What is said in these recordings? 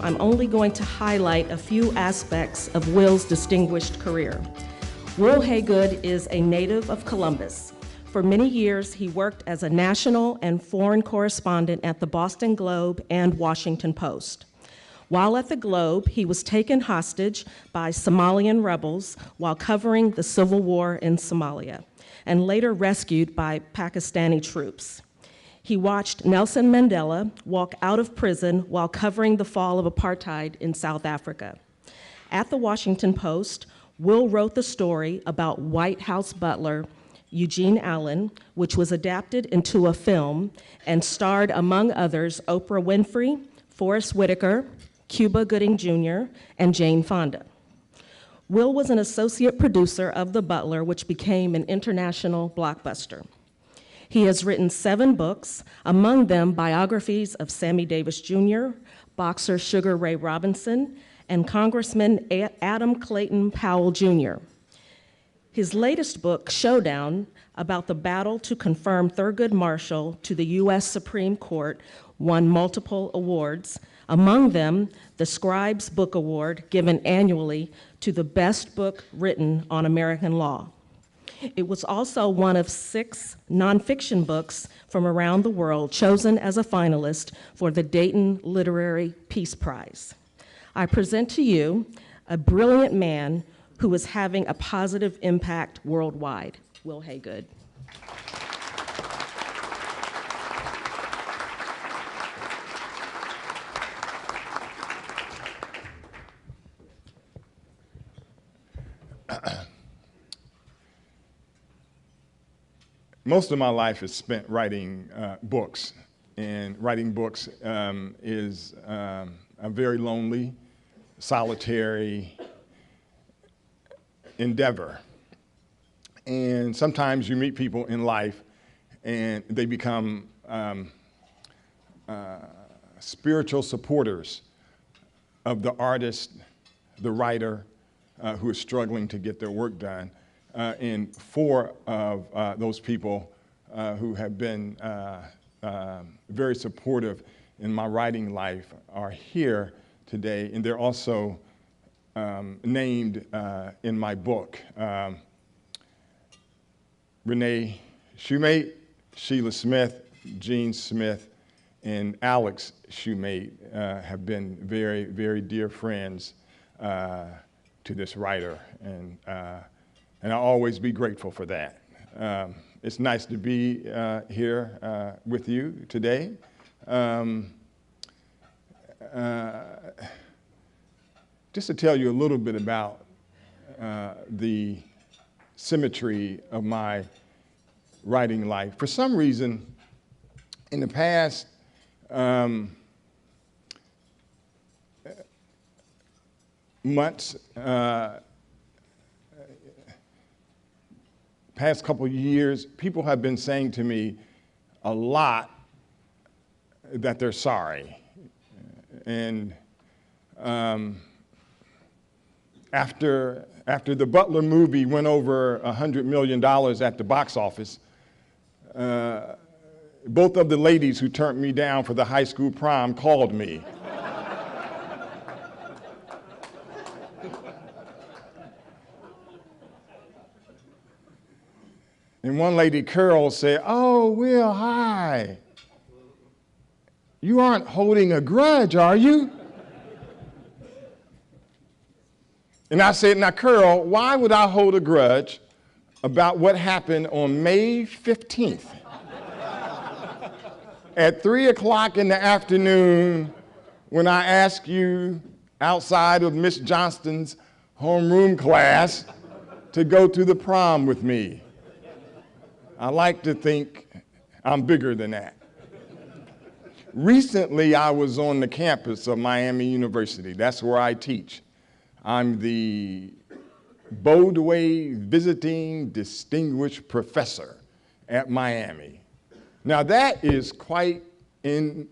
I'm only going to highlight a few aspects of Wil's distinguished career. Wil Haygood is a native of Columbus. For many years, he worked as a national and foreign correspondent at the Boston Globe and Washington Post. While at the Globe, he was taken hostage by Somalian rebels while covering the civil war in Somalia, and later rescued by Pakistani troops. He watched Nelson Mandela walk out of prison while covering the fall of apartheid in South Africa. At the Washington Post, Wil wrote the story about White House butler Eugene Allen, which was adapted into a film and starred, among others, Oprah Winfrey, Forrest Whitaker, Cuba Gooding Jr., and Jane Fonda. Wil was an associate producer of The Butler, which became an international blockbuster. He has written 7 books, among them biographies of Sammy Davis Jr., boxer Sugar Ray Robinson, and Congressman Adam Clayton Powell Jr. His latest book, Showdown, about the battle to confirm Thurgood Marshall to the U.S. Supreme Court, won multiple awards, among them the Scribes Book Award, given annually to the best book written on American law. It was also one of 6 nonfiction books from around the world chosen as a finalist for the Dayton Literary Peace Prize. I present to you a brilliant man who is having a positive impact worldwide, Wil Haygood. Most of my life is spent writing books, and writing books is a very lonely, solitary endeavor. And sometimes you meet people in life and they become spiritual supporters of the artist, the writer who is struggling to get their work done. And 4 of those people who have been very supportive in my writing life are here today, and they're also named in my book. Renee Shoemate, Sheila Smith, Jean Smith, and Alex Shoemate have been very, very dear friends to this writer, and I'll always be grateful for that. It's nice to be here with you today. Just to tell you a little bit about the symmetry of my writing life. For some reason, in the past months, past couple years, people have been saying to me a lot that they're sorry. And after the Butler movie went over $100 million at the box office, both of the ladies who turned me down for the high school prom called me. And one lady, Carol, said, "Oh, Wil, hi. You aren't holding a grudge, are you?" And I said, "Now, Carol, why would I hold a grudge about what happened on May 15th at 3 o'clock in the afternoon when I asked you outside of Miss Johnston's homeroom class to go to the prom with me? I like to think I'm bigger than that." Recently, I was on the campus of Miami University. That's where I teach. I'm the Boadway Visiting Distinguished Professor at Miami. Now, that is quite an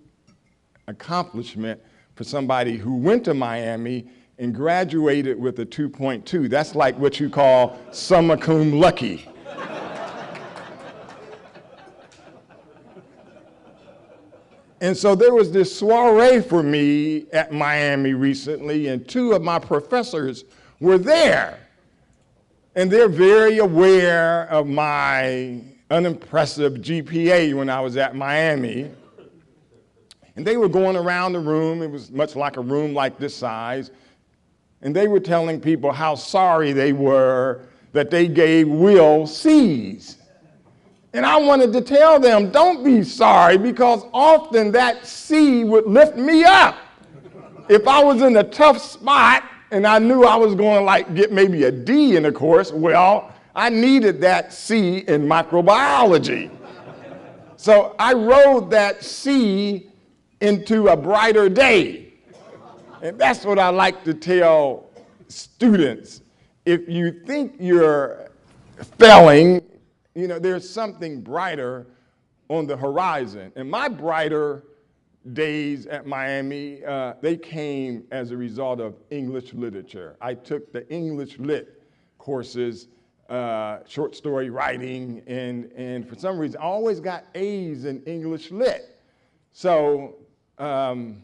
accomplishment for somebody who went to Miami and graduated with a 2.2. That's like what you call summa cum lucky. And so there was this soiree for me at Miami recently, and two of my professors were there. And they're very aware of my unimpressive GPA when I was at Miami. And they were going around the room. It was much like a room like this size. And they were telling people how sorry they were that they gave Wil C's. And I wanted to tell them, don't be sorry, because often that C would lift me up. If I was in a tough spot and I knew I was going to like get maybe a D in the course, well, I needed that C in microbiology. So I rode that C into a brighter day. And that's what I like to tell students. If you think you're failing, you know, there's something brighter on the horizon. And my brighter days at Miami, they came as a result of English literature. I took the English lit courses, short story writing, and for some reason, I always got A's in English lit. So, and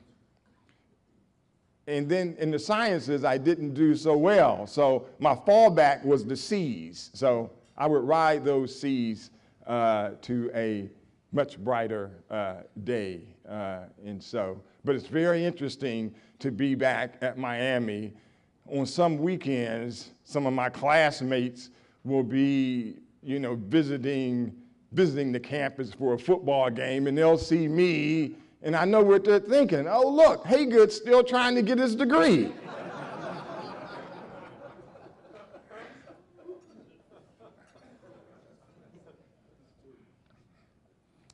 then in the sciences, I didn't do so well. So my fallback was the C's. So I would ride those C's to a much brighter day. But it's very interesting to be back at Miami. On some weekends, some of my classmates will be, you know, visiting the campus for a football game, and they'll see me, and I know what they're thinking. Oh, look, Haygood's still trying to get his degree.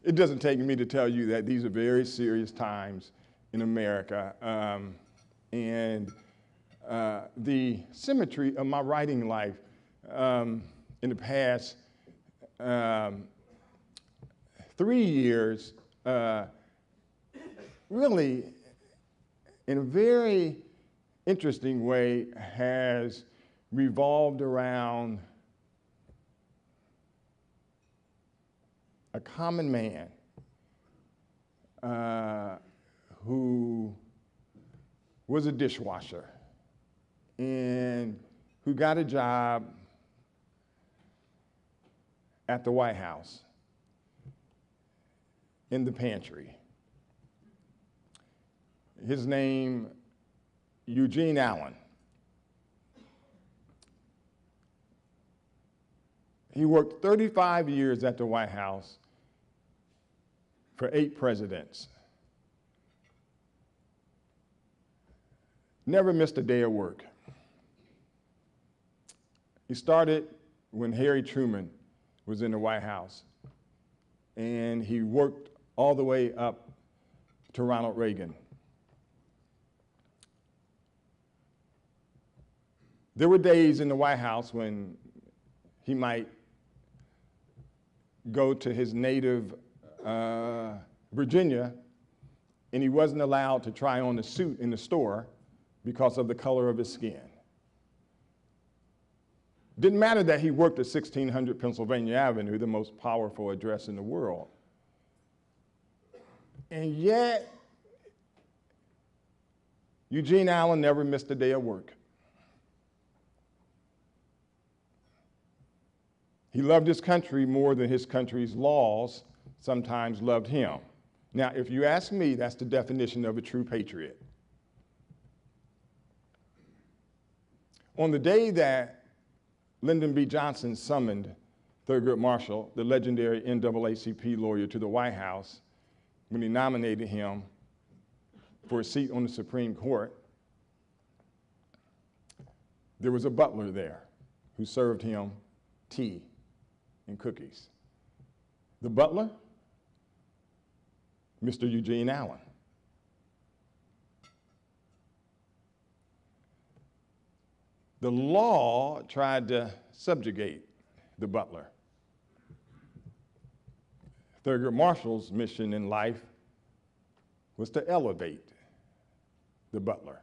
It doesn't take me to tell you that these are very serious times in America. The symmetry of my writing life in the past 3 years really, in a very interesting way, has revolved around a common man who was a dishwasher and who got a job at the White House in the pantry. His name, Eugene Allen. He worked 35 years at the White House for 8 presidents. Never missed a day of work. He started when Harry Truman was in the White House, and he worked all the way up to Ronald Reagan. There were days in the White House when he might go to his native Virginia, and he wasn't allowed to try on the suit in the store because of the color of his skin. Didn't matter that he worked at 1600 Pennsylvania Avenue, the most powerful address in the world. And yet, Eugene Allen never missed a day of work. He loved his country more than his country's laws sometimes loved him. Now, if you ask me, that's the definition of a true patriot. On the day that Lyndon B. Johnson summoned Thurgood Marshall, the legendary NAACP lawyer, to the White House, when he nominated him for a seat on the Supreme Court, there was a butler there who served him tea and cookies. The butler, Mr. Eugene Allen. The law tried to subjugate the butler. Thurgood Marshall's mission in life was to elevate the butler.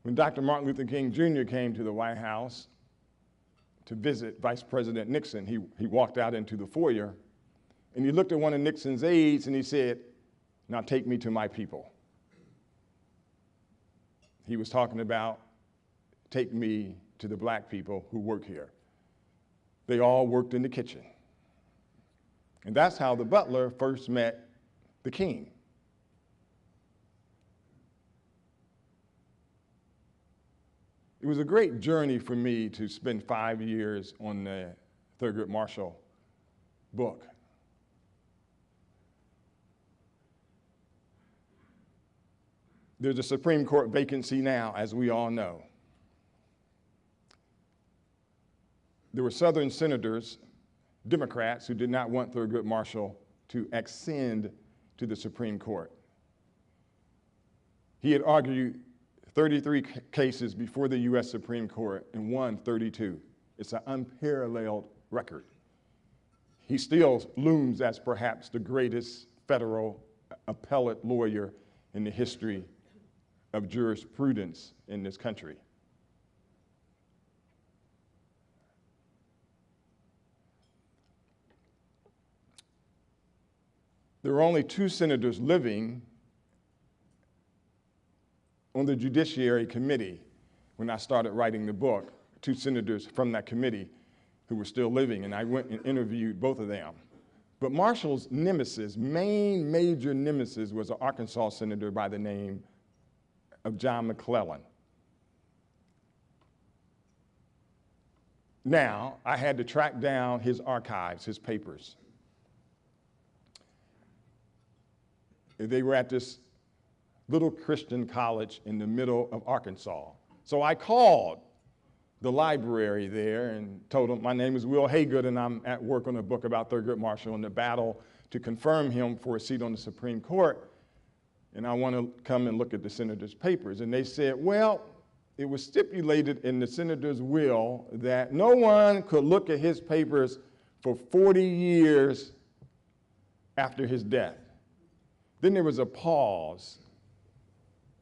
When Dr. Martin Luther King Jr. came to the White House to visit Vice President Nixon, he walked out into the foyer And he looked at one of Nixon's aides and he said, "Now take me to my people." He was talking about, take me to the black people who work here. They all worked in the kitchen. And that's how the butler first met the king. It was a great journey for me to spend 5 years on the Thurgood Marshall book. There's a Supreme Court vacancy now, as we all know. There were Southern senators, Democrats, who did not want Thurgood Marshall to ascend to the Supreme Court. He had argued 33 cases before the U.S. Supreme Court and won 32. It's an unparalleled record. He still looms as perhaps the greatest federal appellate lawyer in the history of jurisprudence in this country. There were only 2 senators living on the Judiciary Committee when I started writing the book, 2 senators from that committee who were still living, and I went and interviewed both of them. But Marshall's nemesis, main major nemesis, was an Arkansas senator by the name of John McClellan. Now, I had to track down his archives, his papers. They were at this little Christian college in the middle of Arkansas. So I called the library there and told them, my name is Wil Haygood and I'm at work on a book about Thurgood Marshall and the battle to confirm him for a seat on the Supreme Court. And I want to come and look at the senator's papers. And they said, well, it was stipulated in the senator's will that no one could look at his papers for 40 years after his death. Then there was a pause.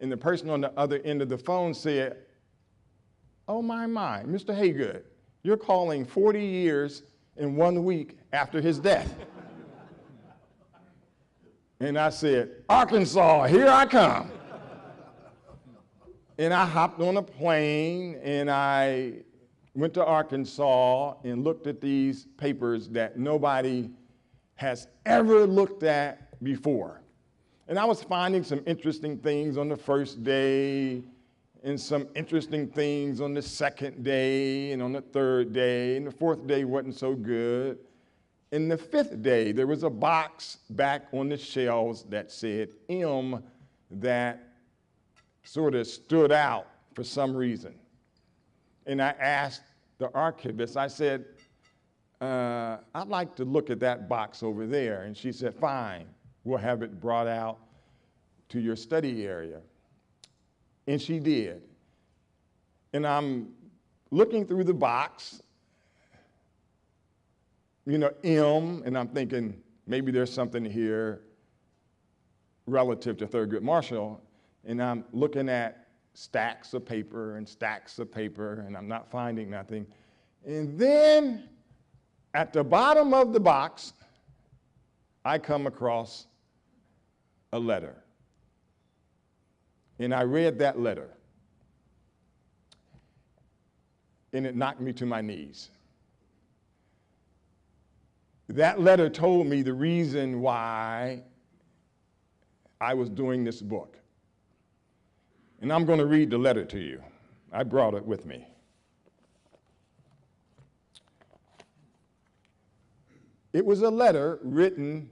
And the person on the other end of the phone said, oh my, Mr. Haygood, you're calling 40 years in 1 week after his death. And I said, Arkansas, here I come. And I hopped on a plane and I went to Arkansas and looked at these papers that nobody has ever looked at before. And I was finding some interesting things on the first day and some interesting things on the second day and on the third day, and the fourth day wasn't so good. And the fifth day, there was a box back on the shelves that said M that sort of stood out for some reason. And I asked the archivist, I said, I'd like to look at that box over there. And she said, fine, we'll have it brought out to your study area. And she did. And I'm looking through the box, you know, M, and I'm thinking maybe there's something here relative to Thurgood Marshall. And I'm looking at stacks of paper and stacks of paper, and I'm not finding nothing. And then at the bottom of the box, I come across a letter. And I read that letter. And it knocked me to my knees. That letter told me the reason why I was doing this book. And I'm going to read the letter to you. I brought it with me. It was a letter written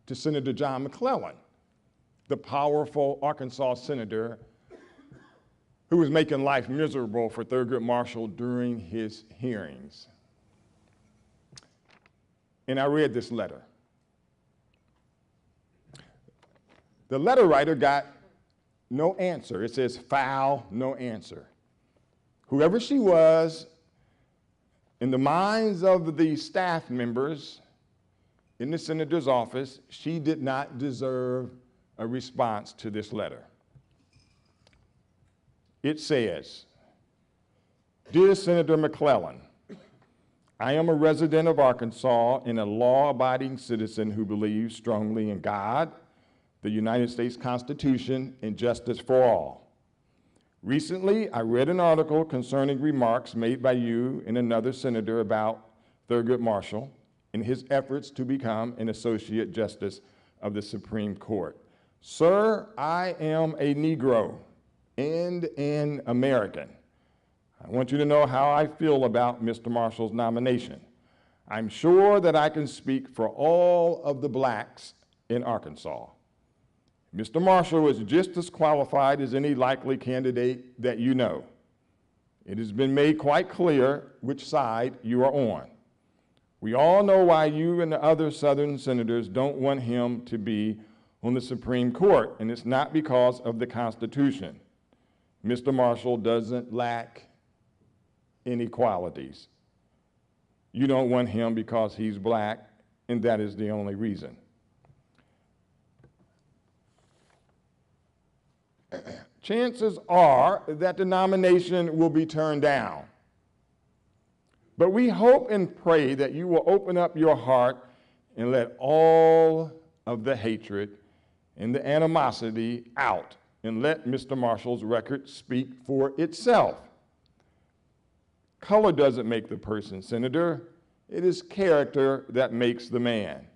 to Senator John McClellan, the powerful Arkansas senator who was making life miserable for Thurgood Marshall during his hearings. And I read this letter. The letter writer got no answer. It says, file, no answer. Whoever she was, in the minds of the staff members in the senator's office, she did not deserve a response to this letter. It says, Dear Senator McClellan, I am a resident of Arkansas and a law-abiding citizen who believes strongly in God, the United States Constitution, and justice for all. Recently, I read an article concerning remarks made by you and another senator about Thurgood Marshall and his efforts to become an Associate Justice of the Supreme Court. Sir, I am a Negro and an American. I want you to know how I feel about Mr. Marshall's nomination. I'm sure that I can speak for all of the blacks in Arkansas. Mr. Marshall is just as qualified as any likely candidate that you know. It has been made quite clear which side you are on. We all know why you and the other Southern senators don't want him to be on the Supreme Court, and it's not because of the Constitution. Mr. Marshall doesn't lack any qualities. You don't want him because he's black, and that is the only reason. Chances are that the nomination will be turned down. But we hope and pray that you will open up your heart and let all of the hatred and the animosity out and let Mr. Marshall's record speak for itself. Color doesn't make the person senator. It is character that makes the man.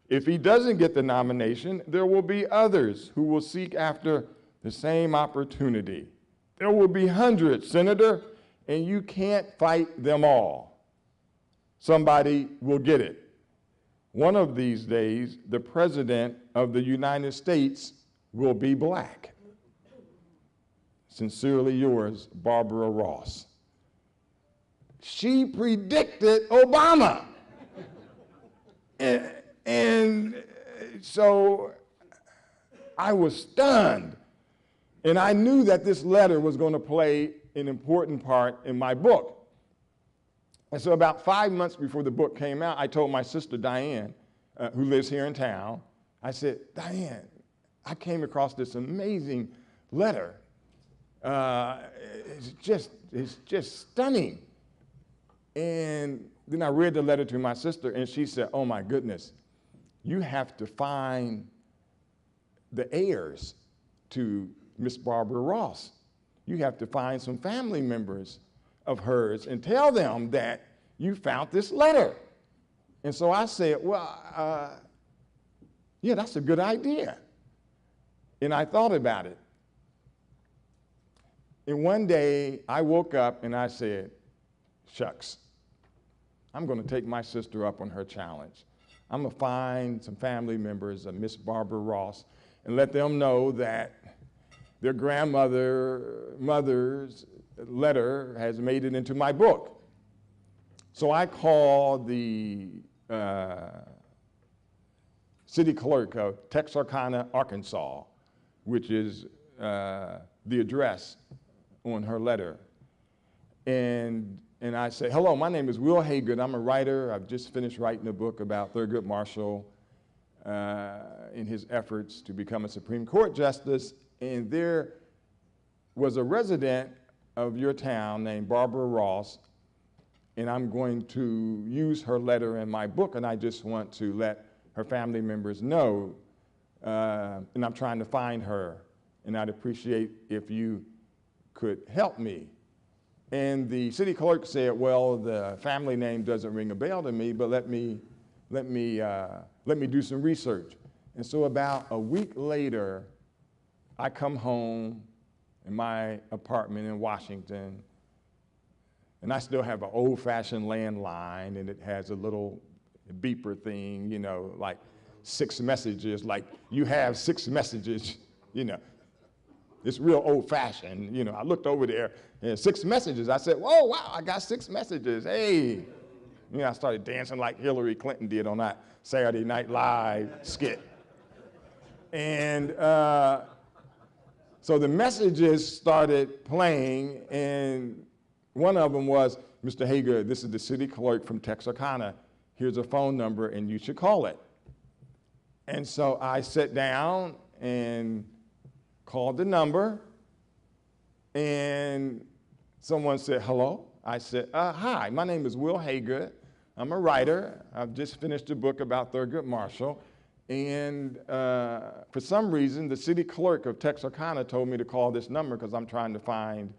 If he doesn't get the nomination, there will be others who will seek after the same opportunity. There will be hundreds, Senator, and you can't fight them all. Somebody will get it. One of these days, the President of the United States will be black. Sincerely yours, Barbara Ross. She predicted Obama. And so I was stunned. And I knew that this letter was going to play an important part in my book. And so about 5 months before the book came out, I told my sister Diane, who lives here in town, I said, Diane, I came across this amazing letter. It's just stunning. And then I read the letter to my sister, and she said, oh my goodness, you have to find the heirs to Miss Barbara Ross. You have to find some family members of hers and tell them that you found this letter. And so I said, well, yeah, that's a good idea. And I thought about it. And one day I woke up and I said, shucks, I'm going to take my sister up on her challenge. I'm going to find some family members of Miss Barbara Ross and let them know that their grandmother's letter has made it into my book. So I called the city clerk of Texarkana, Arkansas, which is the address on her letter. And I said, hello, my name is Wil Haygood. I'm a writer. I've just finished writing a book about Thurgood Marshall in his efforts to become a Supreme Court justice. And there was a resident of your town named Barbara Ross, and I'm going to use her letter in my book, and I just want to let her family members know, and I'm trying to find her, and I'd appreciate if you could help me. And the city clerk said, well, the family name doesn't ring a bell to me, but let me do some research. And so about a week later, I come home in my apartment in Washington, and I still have an old-fashioned landline, and it has a little beeper thing, you know, like 6 messages, like you have 6 messages, you know. It's real old-fashioned, you know. I looked over there, and 6 messages. I said, whoa, wow, I got 6 messages, hey. You know, I started dancing like Hillary Clinton did on that Saturday Night Live skit. And so the messages started playing, and one of them was, Mr. Haygood, this is the city clerk from Texarkana. Here's a phone number, and you should call it. And so I sat down and called the number, and someone said, hello. I said, hi, my name is Wil Haygood. I'm a writer. I've just finished a book about Thurgood Marshall. And for some reason, the city clerk of Texarkana told me to call this number because I'm trying to find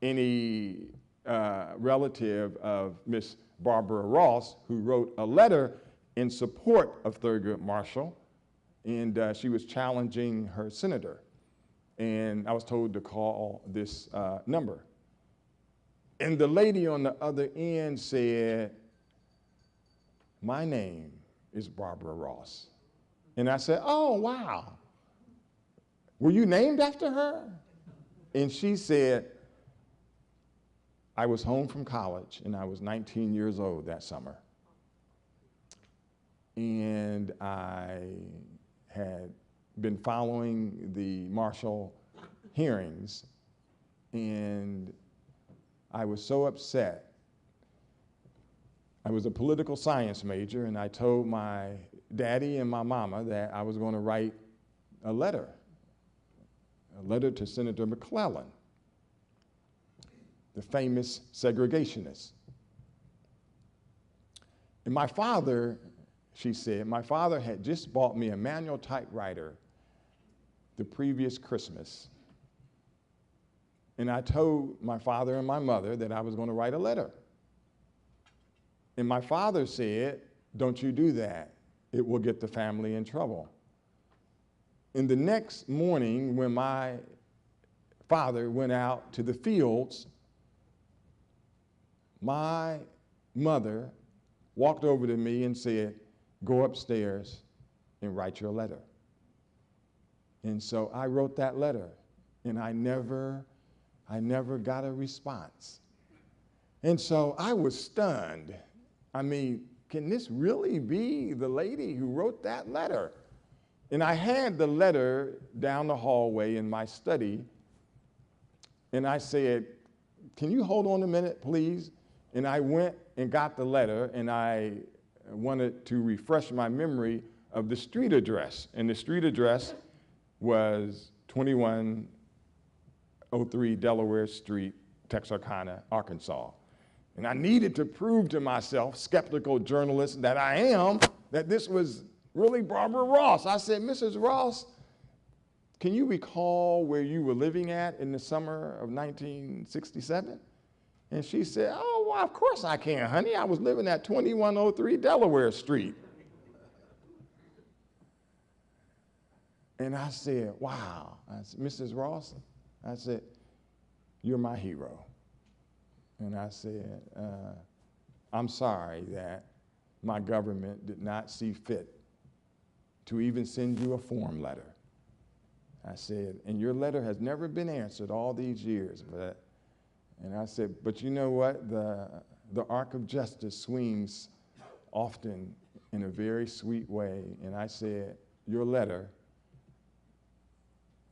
any relative of Miss Barbara Ross, who wrote a letter in support of Thurgood Marshall. And she was challenging her senator. And I was told to call this number. And the lady on the other end said, "My name is Barbara Ross." And I said, "Oh, wow. Were you named after her?" And she said, "I was home from college and I was 19 years old that summer. And I had been following the Marshall hearings, and I was so upset. I was a political science major, and I told my daddy and my mama that I was going to write a letter to Senator McClellan, the famous segregationist. And my father," she said, "my father had just bought me a manual typewriter the previous Christmas. And I told my father and my mother that I was going to write a letter. And my father said, 'Don't you do that. It will get the family in trouble.' And the next morning, when my father went out to the fields, my mother walked over to me and said, 'Go upstairs and write your letter.' And so I wrote that letter, and I never got a response. And so I was stunned. I mean, can this really be the lady who wrote that letter? And I had the letter down the hallway in my study, and I said, 'Can you hold on a minute, please?' And I went and got the letter, and I wanted to refresh my memory of the street address. And the street address was 2103 Delaware Street, Texarkana, Arkansas. And I needed to prove to myself, skeptical journalist that I am, that this was really Barbara Ross. I said, "Mrs. Ross, can you recall where you were living at in the summer of 1967? And she said, "Oh, well, of course I can, honey. I was living at 2103 Delaware Street." And I said, "Wow." I said, "Mrs. Ross," I said, "you're my hero." And I said, "I'm sorry that my government did not see fit to even send you a form letter." I said, "And your letter has never been answered all these years." And I said, "But you know what? The arc of justice swings often in a very sweet way." And I said, "Your letter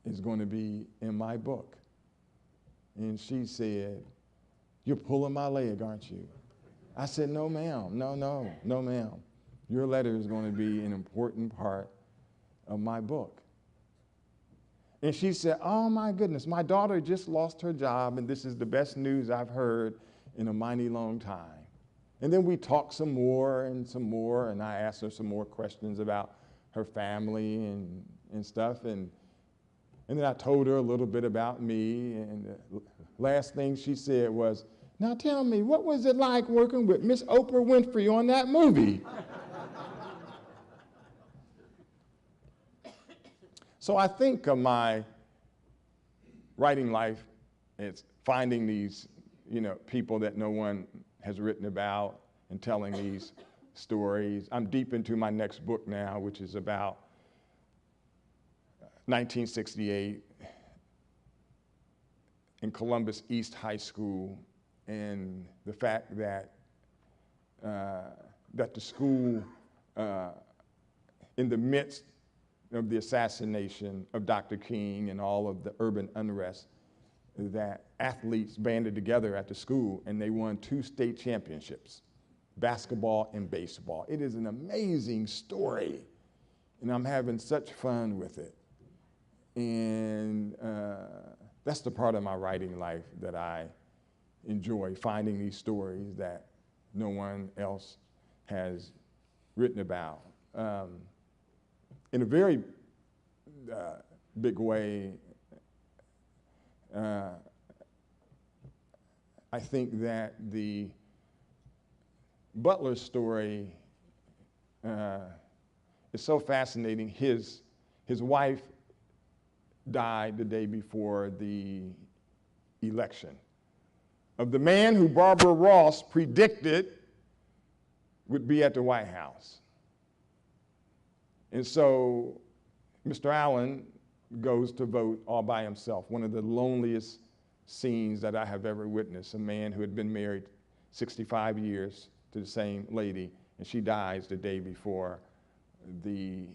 is going to be in my book." And she said, "You're pulling my leg, aren't you?" I said, "No, ma'am. No, ma'am. Your letter is going to be an important part of my book." And she said, "Oh my goodness, my daughter just lost her job, and this is the best news I've heard in a mighty long time." And then we talked some more, and I asked her some more questions about her family and stuff. And then I told her a little bit about me, and the last thing she said was, "Now tell me, what was it like working with Miss Oprah Winfrey on that movie?" So I think of my writing life as finding these, people that no one has written about and telling these stories. I'm deep into my next book now, which is about 1968 in Columbus East High School, and the fact that the school, in the midst of the assassination of Dr. King and all of the urban unrest, that athletes banded together at the school and they won 2 state championships, basketball and baseball. It is an amazing story, and I'm having such fun with it. And that's the part of my writing life that I enjoy, finding these stories that no one else has written about. In a very big way, I think that the Butler story is so fascinating. His wife died the day before the election of the man who Barbara Ross predicted would be at the White House. And so Mr. Allen goes to vote all by himself, one of the loneliest scenes that I have ever witnessed, a man who had been married 65 years to the same lady, and she dies the day before the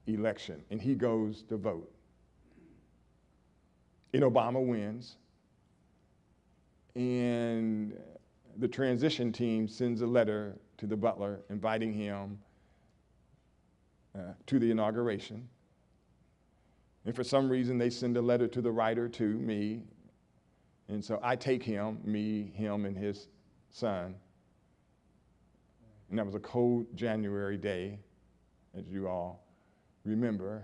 election, and he goes to vote. And Obama wins, and the transition team sends a letter to the Butler inviting him to the inauguration. And for some reason, they send a letter to the writer, to me. And so I take him, him, and his son. And that was a cold January day, as you all remember.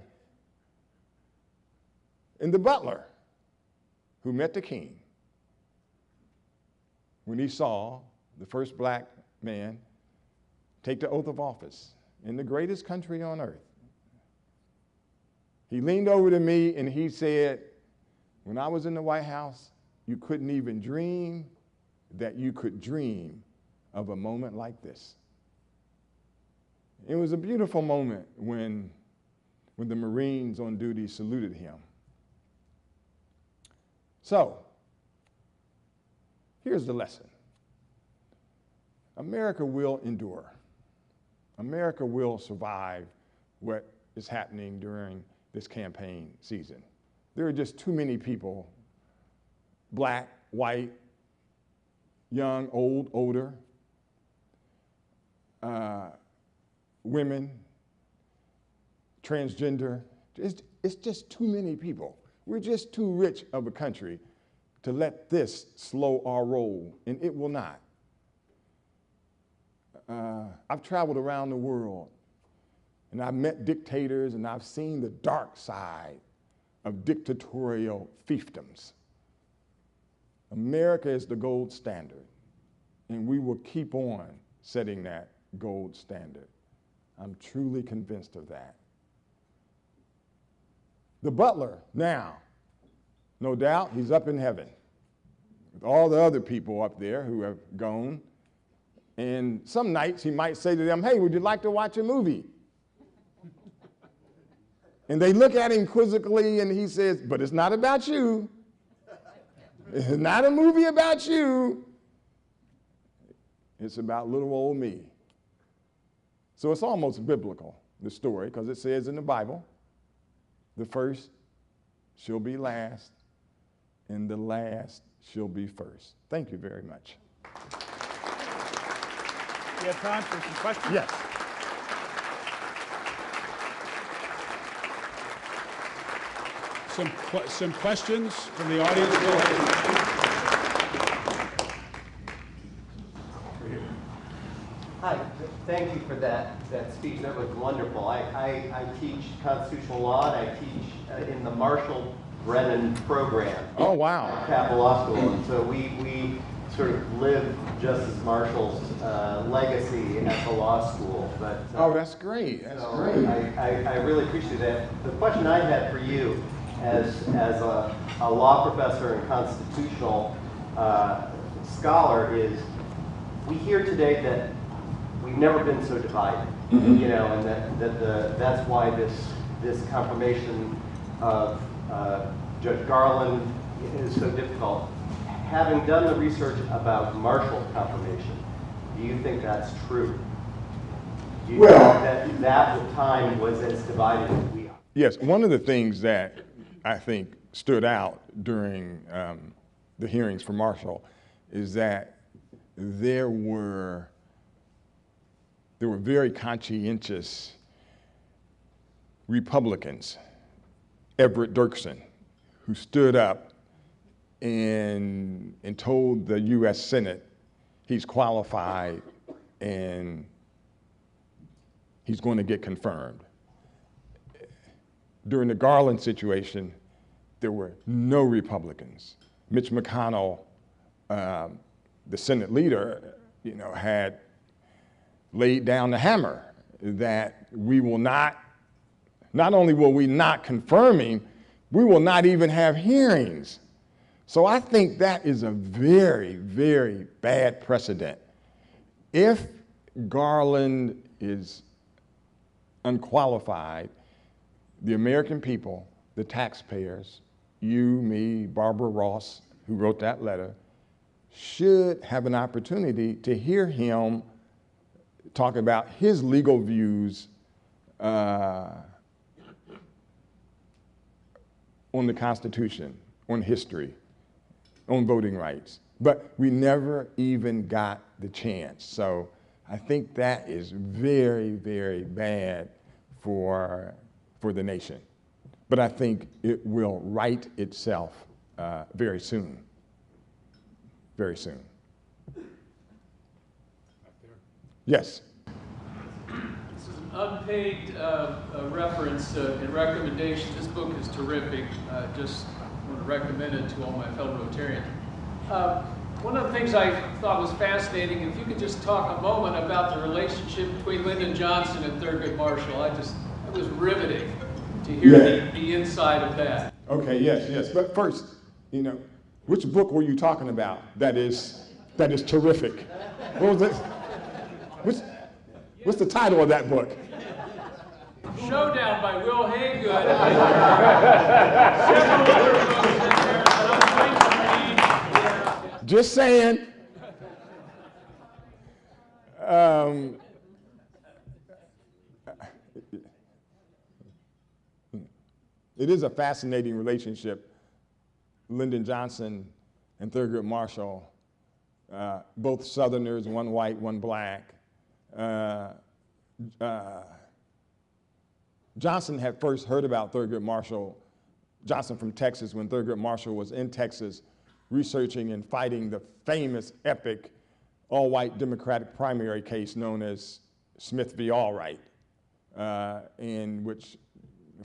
And the Butler, who met the king, when he saw the first black man take the oath of office in the greatest country on earth, he leaned over to me and he said, when I was in the White House, you couldn't even dream that you could dream of a moment like this. It was a beautiful moment when the Marines on duty saluted him. So, here's the lesson. America will endure. America will survive what is happening during this campaign season. There are just too many people, black, white, young, old, older, women, transgender. It's just too many people. We're just too rich of a country to let this slow our roll, and it will not. I've traveled around the world, and I've met dictators, and I've seen the dark side of dictatorial fiefdoms. America is the gold standard, and we will keep on setting that gold standard. I'm truly convinced of that. The Butler, now, no doubt, he's up in heaven with all the other people up there who have gone. And some nights he might say to them, hey, would you like to watch a movie? And they look at him quizzically and he says, but it's not about you. It's not a movie about you. It's about little old me. So it's almost biblical, the story, because it says in the Bible, the first shall be last, and the last shall be first. Thank you very much. We have time for some questions? Yes. Some questions from the audience. Go ahead. Hi, thank you for that speech. That was wonderful. I teach constitutional law, and I teach in the Marshall Brennan program. Oh, wow. At Capitol Law School. And so we sort of live Justice Marshall's legacy at the law school. But oh, that's great. That's so great. I really appreciate that. The question I had for you, as a law professor and constitutional scholar, is we hear today that we've never been so divided, you know, and that's why this confirmation of Judge Garland is so difficult. Having done the research about Marshall confirmation, do you think that's true? Do you think that time was as divided as we are? Yes, one of the things that I think stood out during the hearings for Marshall is that there were very conscientious Republicans, Everett Dirksen, who stood up and told the U.S. Senate he's qualified and he's going to get confirmed. During the Garland situation, there were no Republicans. Mitch McConnell, the Senate leader, had laid down the hammer that we will not only will we not confirm him, we will not even have hearings. So I think that is a very, very bad precedent. If Garland is unqualified, the American people, the taxpayers, you, me, Barbara Ross, who wrote that letter, should have an opportunity to hear him talk about his legal views on the Constitution, on history, on voting rights. But we never even got the chance. So I think that is very, very bad for the nation. But I think it will right itself very soon. Very soon. Yes. This is an unpaid reference and recommendation. This book is terrific. Just want to recommend it to all my fellow Rotarians. One of the things I thought was fascinating, if you could just talk a moment about the relationship between Lyndon Johnson and Thurgood Marshall. It was riveting to hear the inside of that. Okay, yes. But first, which book were you talking about that is terrific? What was it? What's the title of that book? Showdown by Wil Haygood. Several other books in there, but I'm going to read. Just saying. It is a fascinating relationship. Lyndon Johnson and Thurgood Marshall, both Southerners, one white, one black. Johnson had first heard about Thurgood Marshall, Johnson from Texas, when Thurgood Marshall was in Texas researching and fighting the famous, epic, all-white Democratic primary case known as Smith v. Allwright, in which,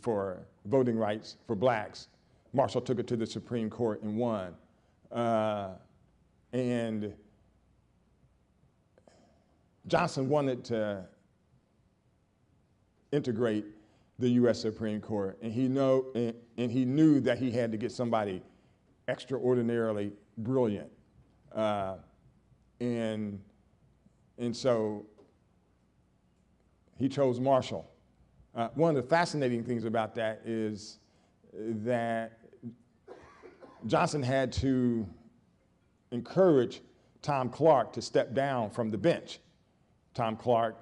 for voting rights for blacks, Marshall took it to the Supreme Court and won. And Johnson wanted to integrate the U.S. Supreme Court, and he knew that he had to get somebody extraordinarily brilliant, and so he chose Marshall. One of the fascinating things about that is that Johnson had to encourage Tom Clark to step down from the bench. Tom Clark,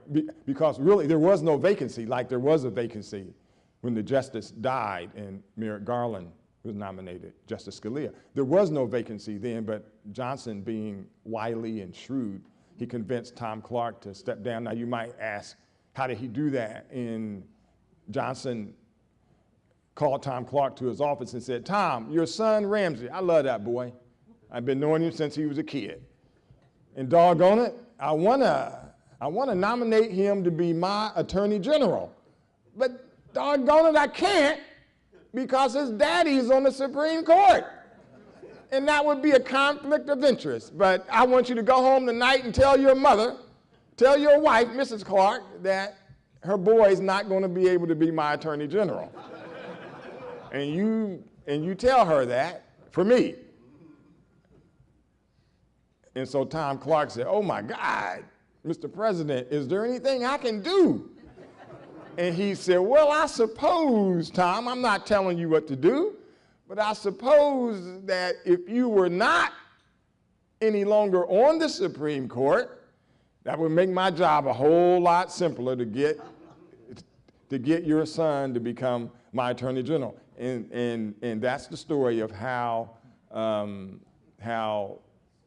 because really there was no vacancy like there was a vacancy when the justice died and Merrick Garland was nominated, Justice Scalia. There was no vacancy then, but Johnson, being wily and shrewd, he convinced Tom Clark to step down. Now you might ask, how did he do that? And Johnson called Tom Clark to his office and said, "Tom, your son Ramsey, I love that boy. I've been knowing him since he was a kid. And doggone it, I wanna nominate him to be my attorney general. But doggone it, I can't because his daddy's on the Supreme Court. And that would be a conflict of interest. But I want you to go home tonight and tell your mother, tell your wife, Mrs. Clark, that her boy's not going to be able to be my attorney general. And you tell her that for me." And so Tom Clark said, "Oh my God, Mr. President, is there anything I can do?" And he said, "Well, I suppose, Tom, I'm not telling you what to do, but I suppose that if you were not any longer on the Supreme Court, that would make my job a whole lot simpler to get your son to become my attorney general." And that's the story of how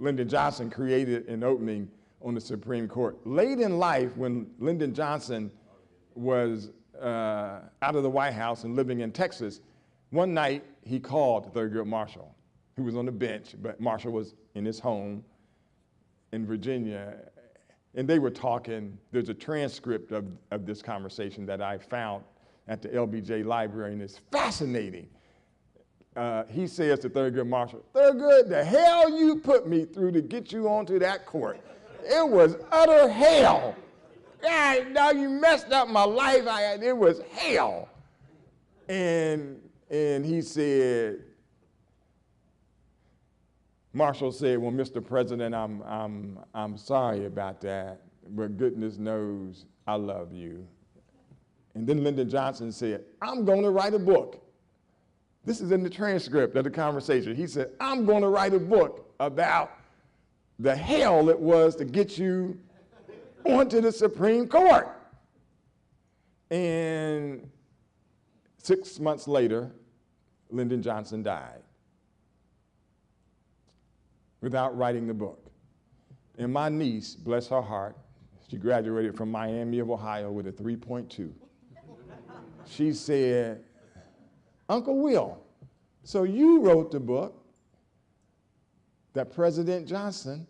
Lyndon Johnson created an opening on the Supreme Court. Late in life, when Lyndon Johnson was out of the White House and living in Texas, one night he called Thurgood Marshall, who was on the bench, but Marshall was in his home in Virginia. and they were talking. There's a transcript of this conversation that I found at the LBJ library, and it's fascinating. He says to Thurgood Marshall, "Thurgood, the hell you put me through to get you onto that court. It was utter hell. God, now you messed up my life. It was hell." And he said, Marshall said, "Well, Mr. President, I'm sorry about that, but goodness knows I love you." And then Lyndon Johnson said, "I'm going to write a book." This is in the transcript of the conversation. He said, "I'm going to write a book about the hell it was to get you onto the Supreme Court." And 6 months later, Lyndon Johnson died without writing the book. And my niece, bless her heart, she graduated from Miami of Ohio with a 3.2. She said, "Uncle Will, so you wrote the book that President Johnson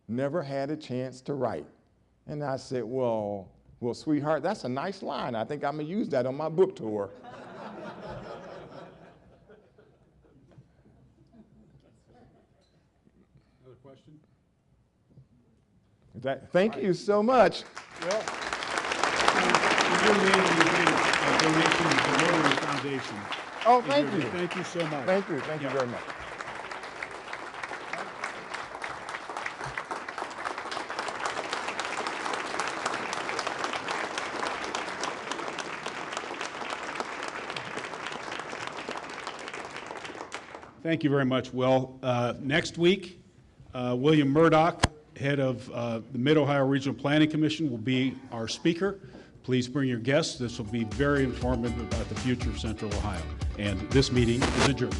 never had a chance to write." And I said, well, sweetheart, that's a nice line. I think I'm going to use that on my book tour. Another question? Thank you so much. Well, you made a donation to the Rotary Foundation. Oh, thank you. Thank you so much. Thank you. Thank you very much. Thank you very much, Will. Next week, William Murdoch, head of the Mid-Ohio Regional Planning Commission, will be our speaker. Please bring your guests. This will be very informative about the future of Central Ohio. And this meeting is adjourned.